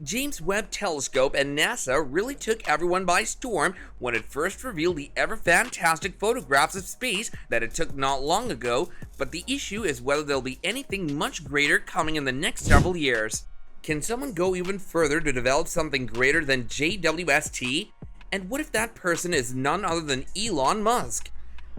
James Webb Telescope and NASA really took everyone by storm when it first revealed the ever-fantastic photographs of space that it took not long ago, but the issue is whether there'll be anything much greater coming in the next several years. Can someone go even further to develop something greater than JWST? And what if that person is none other than Elon Musk?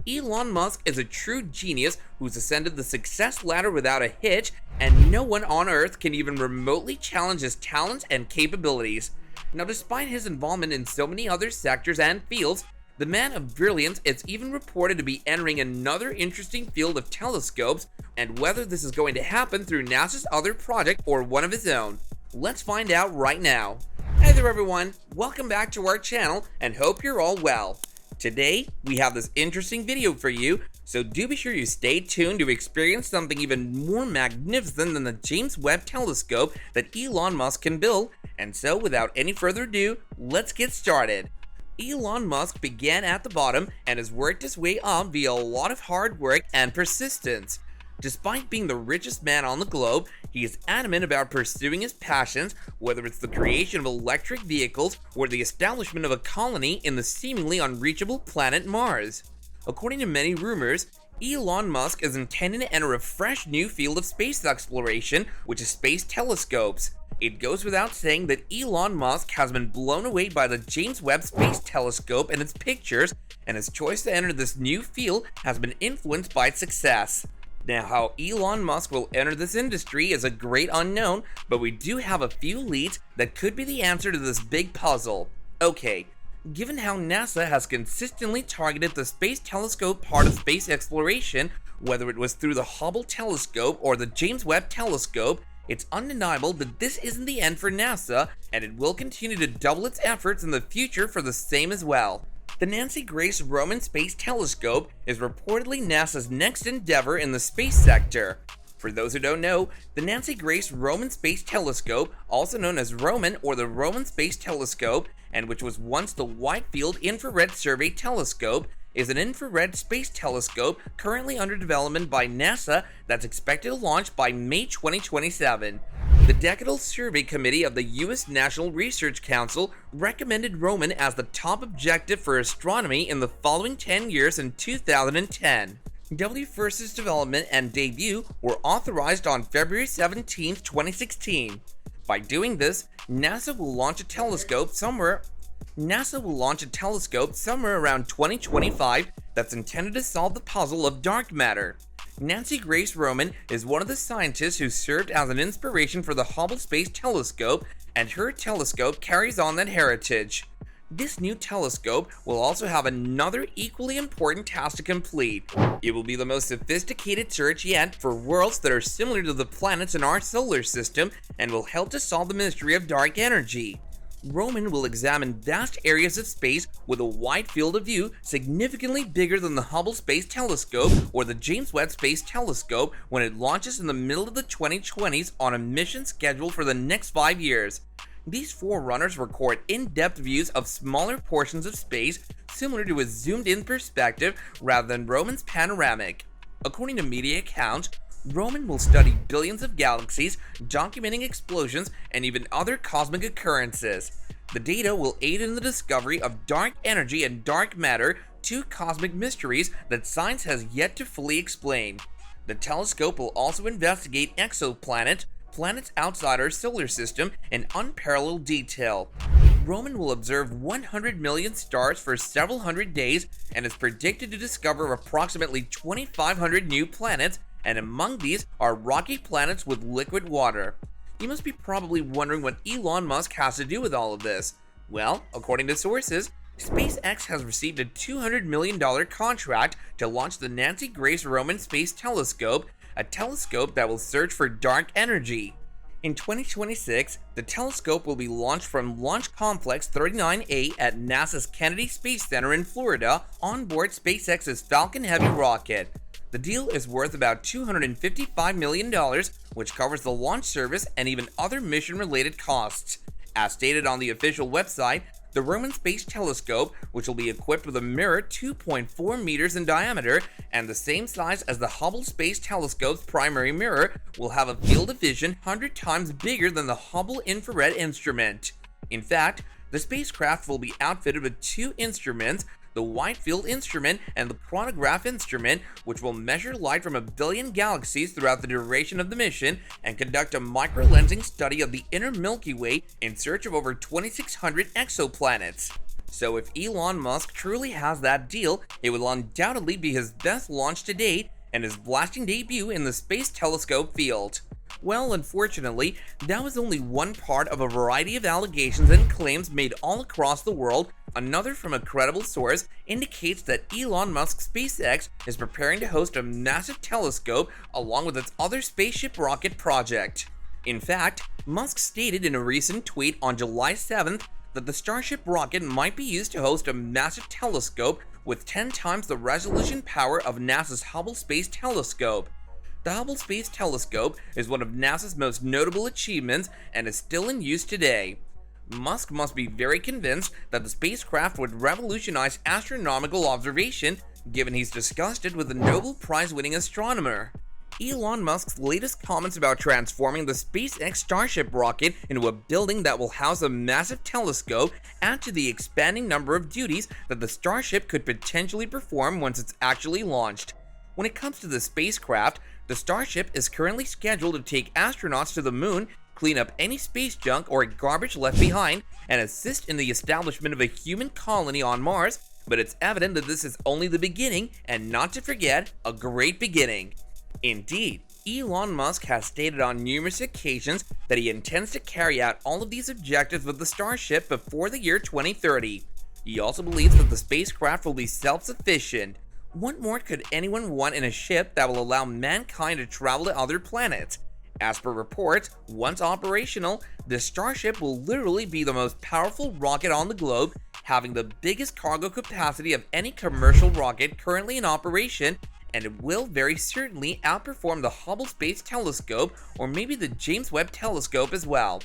Elon Musk is a true genius who's ascended the success ladder without a hitch, and no one on Earth can even remotely challenge his talents and capabilities. Now, despite his involvement in so many other sectors and fields, the man of brilliance is even reported to be entering another interesting field of telescopes, and whether this is going to happen through NASA's other project or one of his own. Let's find out right now. Hey there everyone, welcome back to our channel and hope you're all well. Today, we have this interesting video for you, so do be sure you stay tuned to experience something even more magnificent than the James Webb Telescope that Elon Musk can build, and so without any further ado, let's get started. Elon Musk began at the bottom and has worked his way up via a lot of hard work and persistence. Despite being the richest man on the globe, he is adamant about pursuing his passions, whether it's the creation of electric vehicles or the establishment of a colony in the seemingly unreachable planet Mars. According to many rumors, Elon Musk is intending to enter a fresh new field of space exploration, which is space telescopes. It goes without saying that Elon Musk has been blown away by the James Webb Space Telescope and its pictures, and his choice to enter this new field has been influenced by its success. Now, how Elon Musk will enter this industry is a great unknown, but we do have a few leads that could be the answer to this big puzzle. Okay, given how NASA has consistently targeted the space telescope part of space exploration, whether it was through the Hubble telescope or the James Webb Telescope, it's undeniable that this isn't the end for NASA, and it will continue to double its efforts in the future for the same as well. The Nancy Grace Roman Space Telescope is reportedly NASA's next endeavor in the space sector. For those who don't know, the Nancy Grace Roman Space Telescope, also known as Roman or the Roman Space Telescope, and which was once the Wide Field Infrared Survey Telescope, is an infrared space telescope currently under development by NASA that's expected to launch by May 2027. The Decadal Survey Committee of the U.S. National Research Council recommended Roman as the top objective for astronomy in the following 10 years in 2010. JWST's development and debut were authorized on February 17, 2016. By doing this, NASA will launch a telescope somewhere around 2025 that's intended to solve the puzzle of dark matter. Nancy Grace Roman is one of the scientists who served as an inspiration for the Hubble Space Telescope, and her telescope carries on that heritage. This new telescope will also have another equally important task to complete. It will be the most sophisticated search yet for worlds that are similar to the planets in our solar system and will help to solve the mystery of dark energy. Roman will examine vast areas of space with a wide field of view significantly bigger than the Hubble Space Telescope or the James Webb Space Telescope when it launches in the middle of the 2020s on a mission scheduled for the next 5 years. These forerunners record in-depth views of smaller portions of space similar to a zoomed-in perspective rather than Roman's panoramic. According to media accounts, Roman will study billions of galaxies, documenting explosions, and even other cosmic occurrences. The data will aid in the discovery of dark energy and dark matter, two cosmic mysteries that science has yet to fully explain. The telescope will also investigate exoplanets, planets outside our solar system, in unparalleled detail. Roman will observe 100 million stars for several hundred days and is predicted to discover approximately 2,500 new planets, and among these are rocky planets with liquid water. You must be probably wondering what Elon Musk has to do with all of this. Well, according to sources, SpaceX has received a $200 million contract to launch the Nancy Grace Roman Space Telescope, a telescope that will search for dark energy. In 2026, the telescope will be launched from Launch Complex 39A at NASA's Kennedy Space Center in Florida on board SpaceX's Falcon Heavy rocket. The deal is worth about $255 million, which covers the launch service and even other mission-related costs. As stated on the official website, The Roman Space Telescope, which will be equipped with a mirror 2.4 meters in diameter and the same size as the Hubble Space Telescope's primary mirror, will have a field of vision 100 times bigger than the Hubble infrared instrument. In fact, the spacecraft will be outfitted with two instruments, the Wide Field Instrument and the Chronograph Instrument, which will measure light from 1 billion galaxies throughout the duration of the mission and conduct a microlensing study of the inner Milky Way in search of over 2,600 exoplanets. So if Elon Musk truly has that deal, it will undoubtedly be his best launch to date and his blasting debut in the space telescope field. Well, unfortunately, that was only one part of a variety of allegations and claims made all across the world. Another from a credible source indicates that Elon Musk's SpaceX is preparing to host a massive telescope along with its other spaceship rocket project. In fact, Musk stated in a recent tweet on July 7th that the Starship rocket might be used to host a massive telescope with 10 times the resolution power of NASA's Hubble Space Telescope. The Hubble Space Telescope is one of NASA's most notable achievements and is still in use today. Musk must be very convinced that the spacecraft would revolutionize astronomical observation, given he's disgusted with the Nobel Prize-winning astronomer. Elon Musk's latest comments about transforming the SpaceX Starship rocket into a building that will house a massive telescope add to the expanding number of duties that the Starship could potentially perform once it's actually launched. When it comes to the spacecraft, the Starship is currently scheduled to take astronauts to the moon, clean up any space junk or garbage left behind, and assist in the establishment of a human colony on Mars, but it's evident that this is only the beginning, and not to forget, a great beginning. Indeed, Elon Musk has stated on numerous occasions that he intends to carry out all of these objectives with the Starship before the year 2030. He also believes that the spacecraft will be self-sufficient. What more could anyone want in a ship that will allow mankind to travel to other planets? As per reports, once operational, the Starship will literally be the most powerful rocket on the globe, having the biggest cargo capacity of any commercial rocket currently in operation, and it will very certainly outperform the Hubble Space Telescope or maybe the James Webb Telescope as well.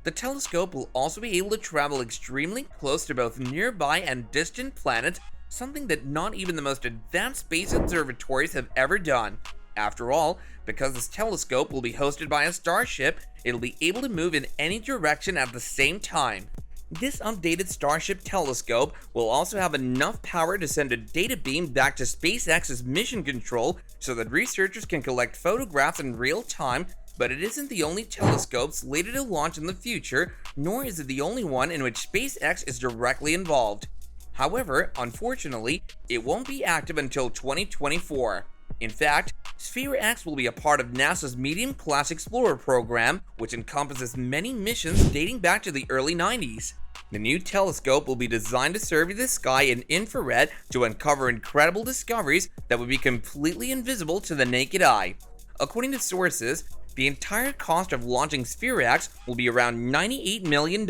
The telescope will also be able to travel extremely close to both nearby and distant planets, something that not even the most advanced space observatories have ever done. After all, because this telescope will be hosted by a Starship, it'll be able to move in any direction at the same time. This updated Starship telescope will also have enough power to send a data beam back to SpaceX's mission control so that researchers can collect photographs in real time, but it isn't the only telescope slated to launch in the future, nor is it the only one in which SpaceX is directly involved. However, unfortunately, it won't be active until 2024. In fact, Sphere X will be a part of NASA's Medium Class Explorer program, which encompasses many missions dating back to the early 90s. The new telescope will be designed to survey the sky in infrared to uncover incredible discoveries that would be completely invisible to the naked eye. According to sources, the entire cost of launching Sphere X will be around $98 million.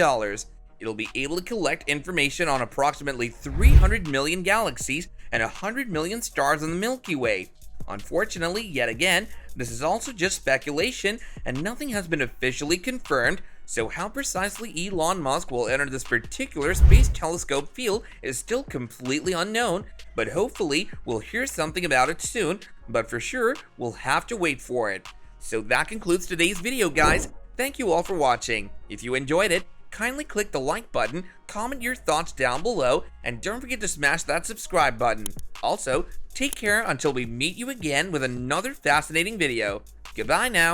It'll be able to collect information on approximately 300 million galaxies and 100 million stars in the Milky Way. Unfortunately, yet again, this is also just speculation and nothing has been officially confirmed, so how precisely Elon Musk will enter this particular space telescope field is still completely unknown, but hopefully we'll hear something about it soon, but for sure, we'll have to wait for it. So that concludes today's video, guys. Thank you all for watching. If you enjoyed it, kindly click the like button, comment your thoughts down below, and don't forget to smash that subscribe button. Also, take care until we meet you again with another fascinating video. Goodbye now.